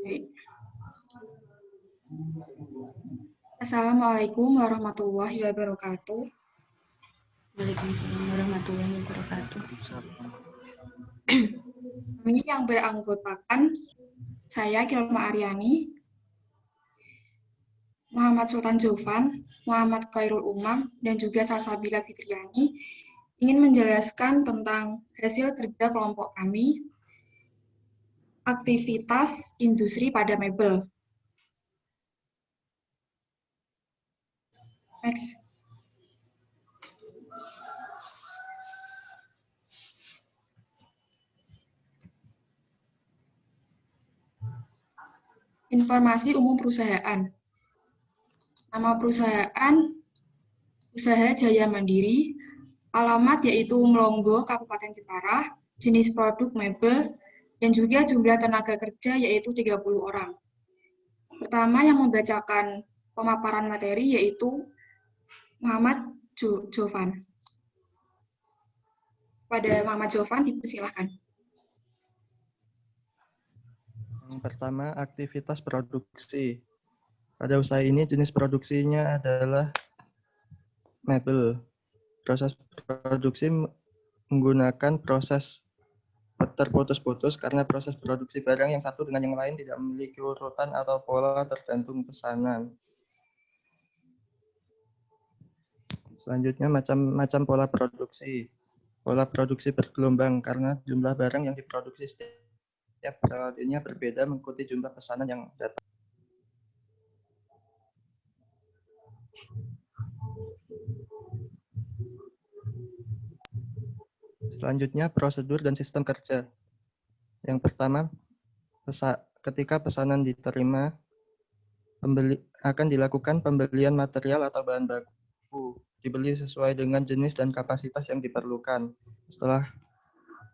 Baik. Assalamualaikum warahmatullahi wabarakatuh. Waalaikumsalam warahmatullahi wabarakatuh. Kami yang beranggotakan saya Kilma Aryani, Muhammad Sultan Jovan, Muhammad Khairul Umam, dan juga Salsabila Fitriani ingin menjelaskan tentang hasil kerja kelompok kami, aktivitas industri pada mebel. Next. Informasi umum perusahaan. Nama perusahaan Usaha Jaya Mandiri, alamat yaitu Melonggo, Kabupaten Jepara, jenis produk mebel, dan juga jumlah tenaga kerja yaitu 30 orang. Pertama yang membacakan pemaparan materi yaitu Muhammad Jovan. Pada Muhammad Jovan dipersilahkan. Yang pertama, aktivitas produksi. Pada usaha ini jenis produksinya adalah mebel. Proses produksi menggunakan proses terputus-putus karena proses produksi barang yang satu dengan yang lain tidak memiliki urutan atau pola tergantung pesanan. Selanjutnya macam-macam pola produksi. Pola produksi bergelombang karena jumlah barang yang diproduksi setiap periodenya berbeda mengikuti jumlah pesanan yang datang. Selanjutnya, prosedur dan sistem kerja. Yang pertama, ketika pesanan diterima, akan dilakukan pembelian material atau bahan baku. Dibeli sesuai dengan jenis dan kapasitas yang diperlukan. Setelah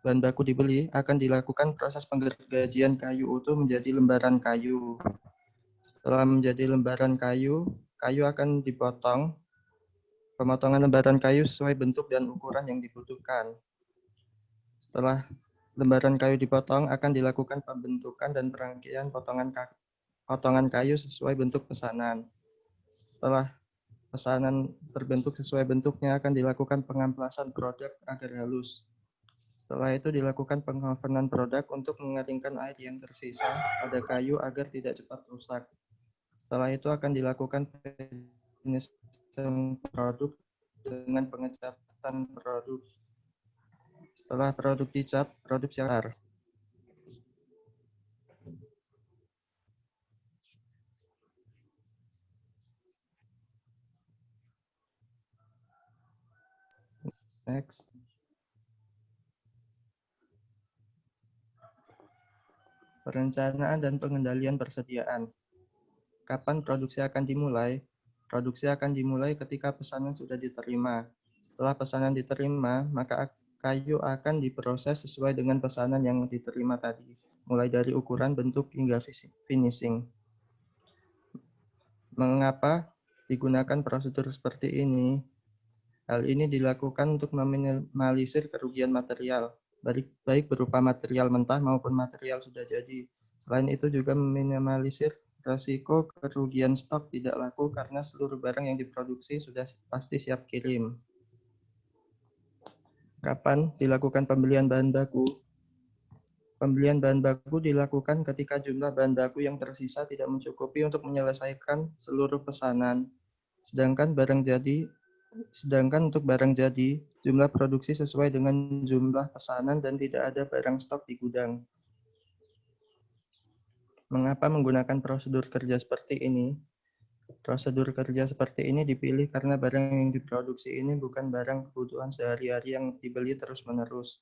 bahan baku dibeli, akan dilakukan proses penggergajian kayu utuh menjadi lembaran kayu. Setelah menjadi lembaran kayu, kayu akan dipotong. Pemotongan lembaran kayu sesuai bentuk dan ukuran yang dibutuhkan. Setelah lembaran kayu dipotong, akan dilakukan pembentukan dan perangkaian potongan kayu sesuai bentuk pesanan. Setelah pesanan terbentuk sesuai bentuknya, akan dilakukan pengamplasan produk agar halus. Setelah itu dilakukan pengovenan produk untuk mengeringkan air yang tersisa pada kayu agar tidak cepat rusak. Setelah itu akan dilakukan finishing produk dengan pengecatan produk. Setelah produk dicat, produk siap. Next. Perencanaan dan pengendalian persediaan. Kapan produksi akan dimulai? Produksi akan dimulai ketika pesanan sudah diterima. Setelah pesanan diterima, maka kayu akan diproses sesuai dengan pesanan yang diterima tadi, mulai dari ukuran, bentuk, hingga finishing. Mengapa digunakan prosedur seperti ini? Hal ini dilakukan untuk meminimalisir kerugian material, baik berupa material mentah maupun material sudah jadi. Selain itu juga meminimalisir risiko kerugian stok tidak laku karena seluruh barang yang diproduksi sudah pasti siap kirim. Kapan dilakukan pembelian bahan baku? Pembelian bahan baku dilakukan ketika jumlah bahan baku yang tersisa tidak mencukupi untuk menyelesaikan seluruh pesanan. Sedangkan untuk barang jadi, jumlah produksi sesuai dengan jumlah pesanan dan tidak ada barang stok di gudang. Mengapa menggunakan prosedur kerja seperti ini? Prosedur kerja seperti ini dipilih karena barang yang diproduksi ini bukan barang kebutuhan sehari-hari yang dibeli terus-menerus.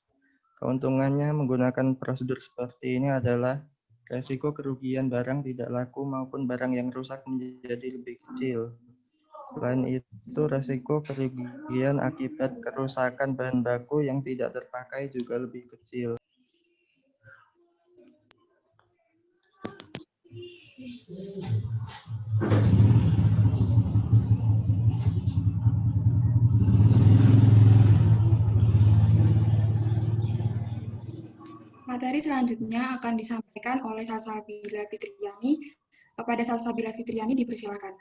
Keuntungannya menggunakan prosedur seperti ini adalah resiko kerugian barang tidak laku maupun barang yang rusak menjadi lebih kecil. Selain itu, resiko kerugian akibat kerusakan bahan baku yang tidak terpakai juga lebih kecil. Materi selanjutnya akan disampaikan oleh Salsabila Fitriani. Kepada Salsabila Fitriani dipersilakan.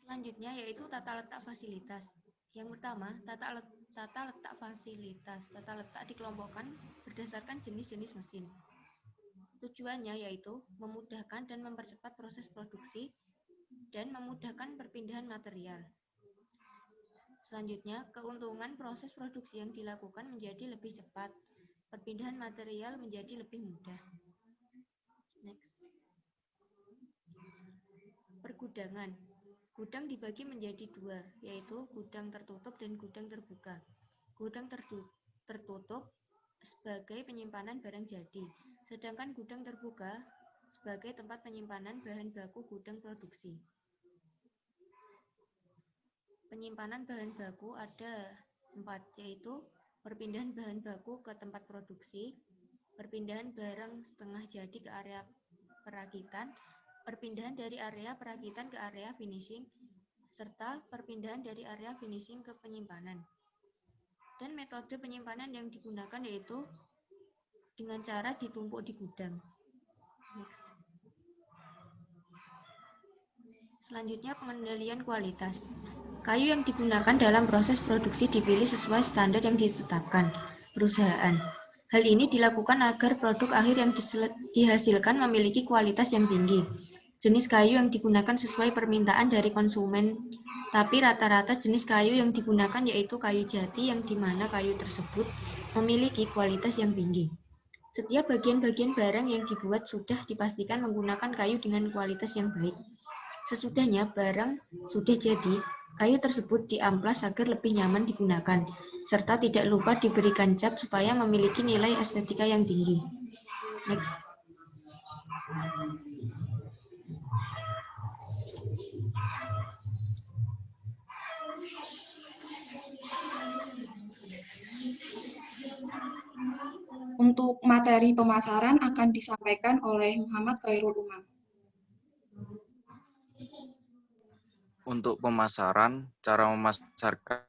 Selanjutnya yaitu tata letak fasilitas. Yang pertama, tata letak fasilitas. Tata letak dikelompokkan berdasarkan jenis-jenis mesin. Tujuannya yaitu memudahkan dan mempercepat proses produksi dan memudahkan perpindahan material. Selanjutnya, keuntungan proses produksi yang dilakukan menjadi lebih cepat. Perpindahan material menjadi lebih mudah. Next. Pergudangan. Gudang dibagi menjadi dua, yaitu gudang tertutup dan gudang terbuka. Gudang tertutup sebagai penyimpanan barang jadi, sedangkan gudang terbuka sebagai tempat penyimpanan bahan baku gudang produksi. Penyimpanan bahan baku ada 4, yaitu perpindahan bahan baku ke tempat produksi, perpindahan barang setengah jadi ke area perakitan, perpindahan dari area perakitan ke area finishing, serta perpindahan dari area finishing ke penyimpanan. Dan metode penyimpanan yang digunakan yaitu dengan cara ditumpuk di gudang. Next. Selanjutnya, pengendalian kualitas. Kayu yang digunakan dalam proses produksi dipilih sesuai standar yang ditetapkan perusahaan. Hal ini dilakukan agar produk akhir yang dihasilkan memiliki kualitas yang tinggi. Jenis kayu yang digunakan sesuai permintaan dari konsumen, tapi rata-rata jenis kayu yang digunakan yaitu kayu jati yang dimana kayu tersebut memiliki kualitas yang tinggi. Setiap bagian-bagian barang yang dibuat sudah dipastikan menggunakan kayu dengan kualitas yang baik. Sesudahnya barang sudah jadi, kayu tersebut diamplas agar lebih nyaman digunakan, serta tidak lupa diberikan cat supaya memiliki nilai estetika yang tinggi. Next. Untuk materi pemasaran akan disampaikan oleh Muhammad Khairul Umam. Untuk pemasaran, cara memasarkan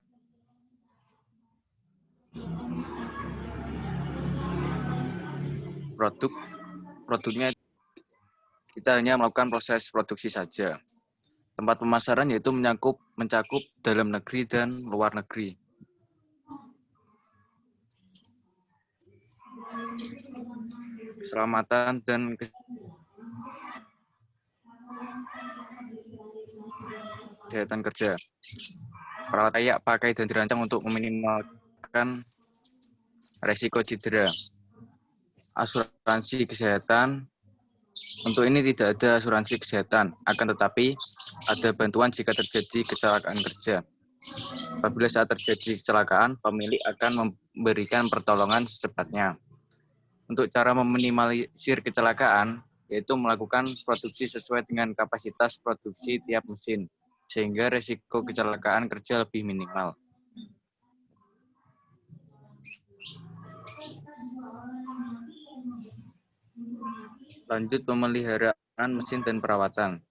produknya kita hanya melakukan proses produksi saja. Tempat pemasaran yaitu mencakup dalam negeri dan luar negeri. Keselamatan dan kesehatan kerja. Peralatan layak pakai dan dirancang untuk meminimalkan resiko cedera. Asuransi kesehatan. Untuk ini tidak ada asuransi kesehatan, akan tetapi ada bantuan jika terjadi kecelakaan kerja. Apabila saat terjadi kecelakaan, pemilik akan memberikan pertolongan secepatnya. Untuk cara meminimalisir kecelakaan, yaitu melakukan produksi sesuai dengan kapasitas produksi tiap mesin, sehingga risiko kecelakaan kerja lebih minimal. Lanjut, pemeliharaan mesin dan perawatan.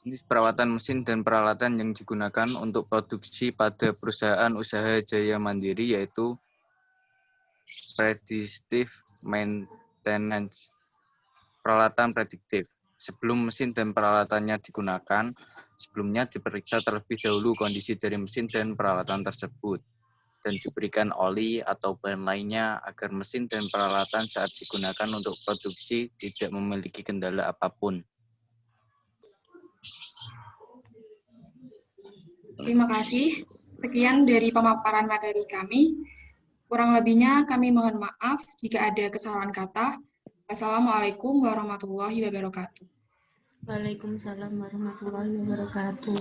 Jenis perawatan mesin dan peralatan yang digunakan untuk produksi pada perusahaan usaha jaya mandiri yaitu predictive maintenance, peralatan prediktif. Sebelum mesin dan peralatannya digunakan, sebelumnya diperiksa terlebih dahulu kondisi dari mesin dan peralatan tersebut, dan diberikan oli atau bahan lainnya agar mesin dan peralatan saat digunakan untuk produksi tidak memiliki kendala apapun. Terima kasih. Sekian dari pemaparan materi kami. Kurang lebihnya kami mohon maaf jika ada kesalahan kata. Assalamualaikum warahmatullahi wabarakatuh. Waalaikumsalam warahmatullahi wabarakatuh.